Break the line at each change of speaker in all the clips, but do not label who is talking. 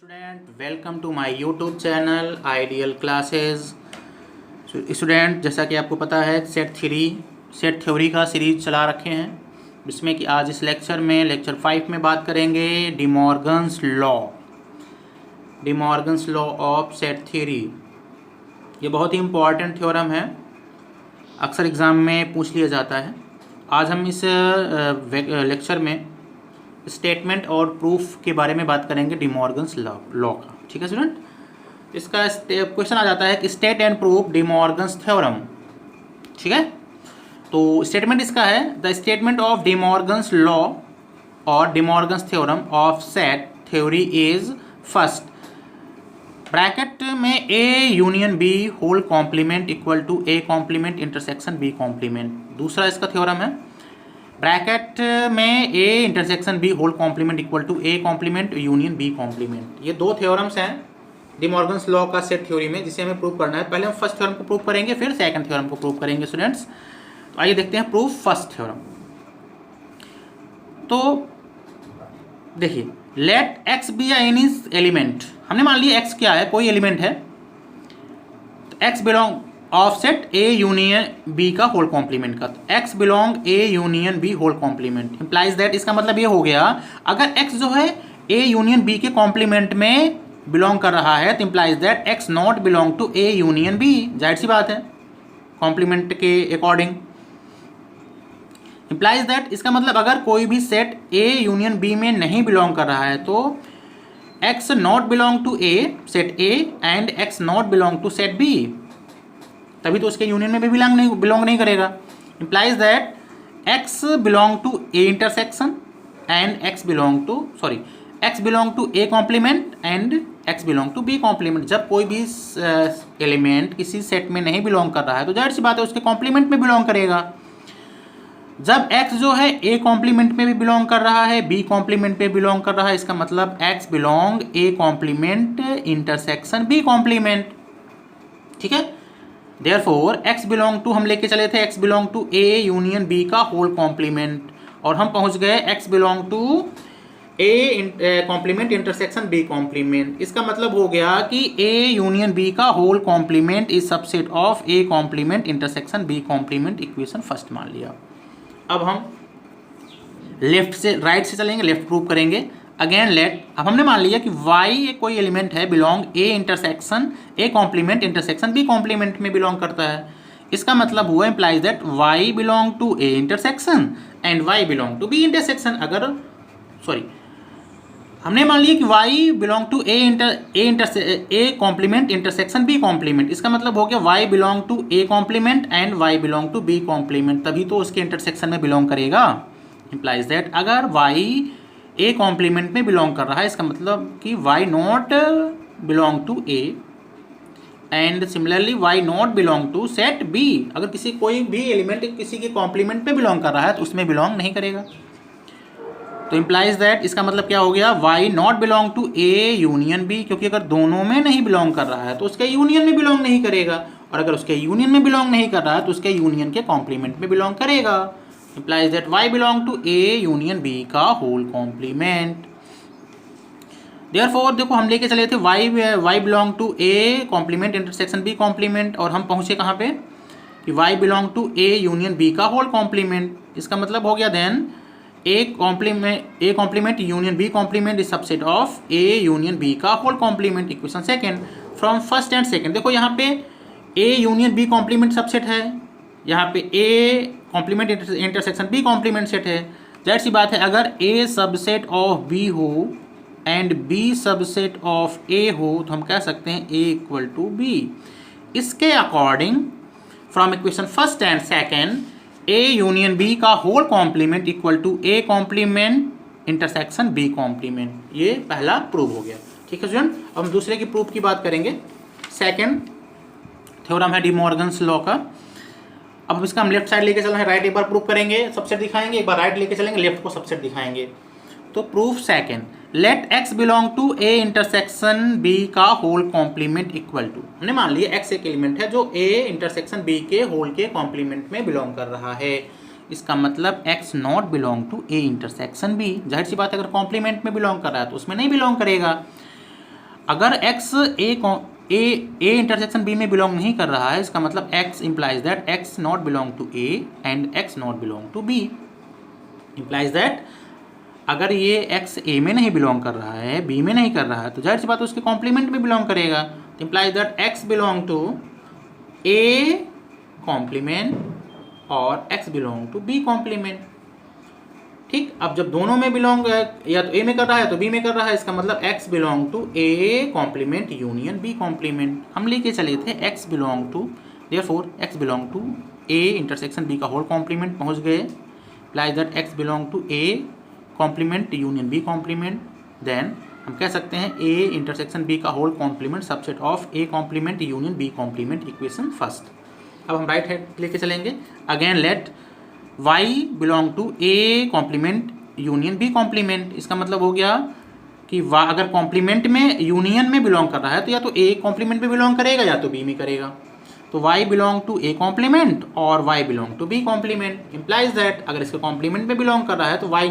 Student welcome to my YouTube channel ideal classes. Student जैसा कि आपको पता है सेट थ्योरी का सीरीज चला रखे हैं, जिसमें कि आज इस लेक्चर में लेक्चर 5 में बात करेंगे D Morgan's law of set theory. ये बहुत ही इम्पॉर्टेंट थ्योरम है, अक्सर एग्ज़ाम में पूछ लिया जाता है। आज हम इस लेक्चर में स्टेटमेंट और प्रूफ के बारे में बात करेंगे डी मॉर्गन्स लॉ का। ठीक है स्टूडेंट, इसका क्वेश्चन आ जाता है कि state and proof de Morgan's theorem. ठीक है, तो स्टेटमेंट इसका है the statement of de Morgan's law और de Morgan's theorem of set theory is first bracket में A union B whole complement equal to A complement intersection B complement. दूसरा इसका theorem है ब्रैकेट में A intersection B whole complement equal to A complement union B complement. ये दो theorems हैं de Morgan's law का set theory में, जिसे हमें प्रूव करना है। पहले हम फर्स्ट थ्योरम को प्रूव करेंगे, फिर सेकंड थ्योरम को प्रूव करेंगे स्टूडेंट्स। तो आइए देखते हैं प्रूफ फर्स्ट थ्योरम। तो देखिए, let x be any element. हमने मान लिया एक्स क्या है, कोई एलिमेंट है। तो x belong of set A union B का होल कॉम्प्लीमेंट का। X belong A union B whole complement implies that, इसका मतलब ये हो गया अगर एक्स जो है ए यूनियन बी के कॉम्प्लीमेंट में बिलोंग कर रहा है तो implies that x not belong to A union B. जाहिर सी बात है, कॉम्प्लीमेंट के अकॉर्डिंग। इंप्लाइज दैट, इसका मतलब अगर कोई भी सेट ए यूनियन बी में नहीं बिलोंग कर रहा है तो x not belong to a set A and x not belong to set B, तभी तो उसके यूनियन में भी बिलोंग नहीं करेगा। Implies that x belong to A intersection and x belong to A complement and x belong to B complement. जब कोई भी एलिमेंट किसी सेट में नहीं बिलोंग कर रहा है तो जाहिर सी बात है उसके कॉम्प्लीमेंट में बिलोंग करेगा। जब x जो है a कॉम्प्लीमेंट में भी बिलोंग कर रहा है, b कॉम्प्लीमेंट पे बिलोंग कर रहा है, इसका मतलब x belong a complement intersection b complement. ठीक है, देयरफॉर x बिलोंग टू हम लेके चले थे x belong to a union b का होल कॉम्प्लीमेंट, और हम पहुंच गए x belong to a complement intersection b complement. इसका मतलब हो गया कि a यूनियन b का whole complement is subset of a complement intersection b complement. Equation first मान लिया। अब हम लेफ्ट से राइट से चलेंगे, लेफ्ट प्रूव करेंगे। अगेन लेट, अब हमने मान लिया कि y एक कोई एलिमेंट है belong A intersection A complement intersection B complement में बिलोंग करता है। इसका मतलब हुआ implies that y belong to A intersection and y belong to B intersection. हमने मान लिया कि y belong to A complement intersection B complement. इसका मतलब हो गया y belong to A complement and y belong to B complement, तभी तो उसके इंटरसेक्शन में बिलोंग करेगा। इंप्लाइज दैट अगर y ए कॉम्प्लीमेंट में बिलोंग कर रहा है, इसका मतलब कि y not belong to A and similarly y not belong to set b। अगर कोई भी एलिमेंट किसी के कॉम्प्लीमेंट में बिलोंग कर रहा है तो उसमें बिलोंग नहीं करेगा। तो इंप्लाइज दैट, इसका मतलब क्या हो गया, y not belong to A union B, क्योंकि अगर दोनों में नहीं बिलोंग कर रहा है तो उसके यूनियन में बिलोंग नहीं करेगा, और अगर उसके यूनियन में बिलोंग नहीं कर रहा है तो उसके यूनियन के कॉम्प्लीमेंट में बिलोंग करेगा। Implies that y belong to A union B का होल कॉम्प्लीमेंट। देयरफॉर देखो, हम लेके चले थे y belong to A complement intersection B complement, और हम पहुंचे कहाँ पे कि y belong to A union B का होल कॉम्प्लीमेंट। इसका मतलब हो गया then A complement union B complement is subset of A union B का whole complement. Equation second from first and second. देखो यहाँ पे A union B complement subset है, यहाँ पे A complement intersection B complement set है। जाहिर सी बात है अगर ए सबसेट ऑफ बी हो and B subset of A हो तो हम कह सकते हैं ए इक्वल टू बी। इसके according from equation first and second A union B का whole complement equal to A complement intersection B complement. ये पहला प्रूव हो गया। ठीक है स्टूडेंट, अब हम दूसरे की प्रूफ की बात करेंगे। सेकंड थ्योरम है डी मॉर्गन्स लॉ का। अब इसका हम लेफ्ट साइड लेके चल रहे हैं, राइट एक बार प्रूफ करेंगे सबसेट दिखाएंगे, एक बार राइट लेके चलेंगे लेफ्ट को सबसेट दिखाएंगे। तो proof second, let x belong to A intersection b का होल कॉम्प्लीमेंट इक्वल टू, हमने मान लिया x एक एलिमेंट है जो a इंटरसेक्शन b के होल के कॉम्प्लीमेंट में बिलोंग कर रहा है। इसका मतलब x not belong to a intersection b। जाहिर सी बात है अगर कॉम्प्लीमेंट में बिलोंग कर रहा है तो उसमें नहीं बिलोंग करेगा। अगर x ए इंटरसेक्शन बी में बिलोंग नहीं कर रहा है, इसका मतलब x implies that x not belong to A and x not belong to B. Implies that अगर ये x ए में नहीं बिलोंग कर रहा है, बी में नहीं कर रहा है, तो जाहिर सी बात उसके कॉम्प्लीमेंट में बिलोंग करेगा। तो implies that x belong to A complement और x belong to B complement. ठीक, अब जब दोनों में बिलोंग या तो ए में कर रहा है तो बी में कर रहा है, इसका मतलब x belong to A complement union B complement. हम लेके चले थे x belong to, therefore x belong to A intersection B का होल कॉम्प्लीमेंट पहुंच गए। Implies that x belong to A complement union B complement. Then हम कह सकते हैं ए इंटरसेक्शन बी का whole complement subset of A complement union B complement equation first. अब हम राइट हैंड लेके चलेंगे। Again let y belong to A complement union B complement. इसका मतलब हो गया कि y अगर कॉम्प्लीमेंट में यूनियन में बिलोंग कर रहा है तो या तो ए कॉम्प्लीमेंट में बिलोंग करेगा या तो बी में करेगा। तो y belong to A complement और y belong to B complement. Implies that अगर इसके कॉम्प्लीमेंट में बिलोंग कर रहा है तो y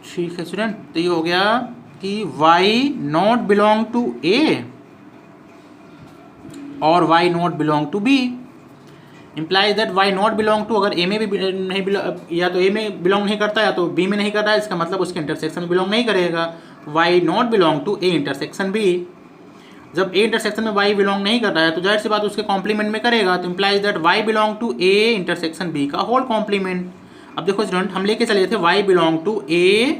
ठीक है स्टूडेंट, तो ये हो गया कि y not belong to A और y not belong to b। Implies that y not belong to अगर a में भी नहीं या तो a में बिलोंग नहीं करता या तो b में नहीं कर रहा है, इसका मतलब उसके इंटरसेक्शन में बिलोंग नहीं करेगा। y not belong to a intersection b। जब a इंटरसेक्शन में y बिलोंग नहीं कर रहा है तो जाहिर सी बात उसके कॉम्प्लीमेंट में करेगा। तो implies that y belong to a intersection b का होल कॉम्प्लीमेंट। अब देखो स्टूडेंट, हम लेके चले थे y belong to a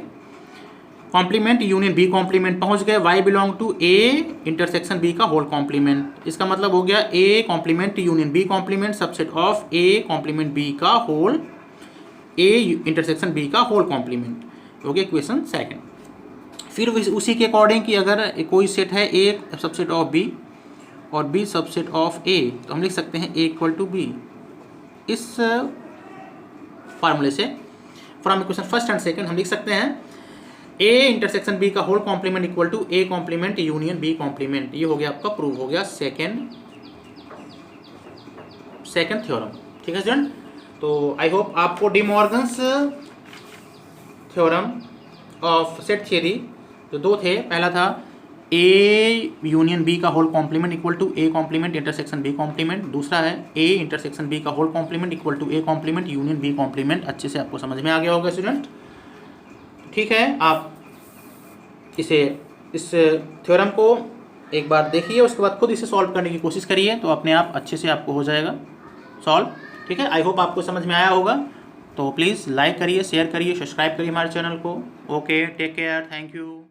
complement union B complement पहुंच गए y belong to a intersection b का होल कॉम्प्लीमेंट। इसका मतलब हो गया a complement union b complement subset of a complement b का होल a इंटरसेक्शन b का होल कॉम्प्लीमेंट हो गया इक्वेशन सेकंड। फिर उसी के अकॉर्डिंग कि अगर कोई सेट है a सबसेट ऑफ b और b सबसेट ऑफ a, तो हम लिख सकते हैं a इक्वल टू b। इस फार्मूले से from equation first and second हम लिख सकते हैं a इंटरसेक्शन b का whole complement equal to a complement union b complement. ये हो गया आपका प्रूव हो गया सेकंड थ्योरम। ठीक है स्टूडेंट, तो आई होप आपको De Morgan's theorem of set theory जो दो थे, पहला था a यूनियन b का whole complement equal to a complement intersection b complement, दूसरा है a इंटरसेक्शन b का whole complement equal to a complement union b complement. अच्छे से आपको समझ में आ गया होगा स्टूडेंट। ठीक है, आप इस थ्योरम को एक बार देखिए, उसके बाद खुद इसे सॉल्व करने की कोशिश करिए, तो अपने आप अच्छे से आपको हो जाएगा सॉल्व। ठीक है, आई होप आपको समझ में आया होगा। तो प्लीज़ लाइक करिए, शेयर करिए, सब्सक्राइब करिए हमारे चैनल को। Okay, take care, thank you.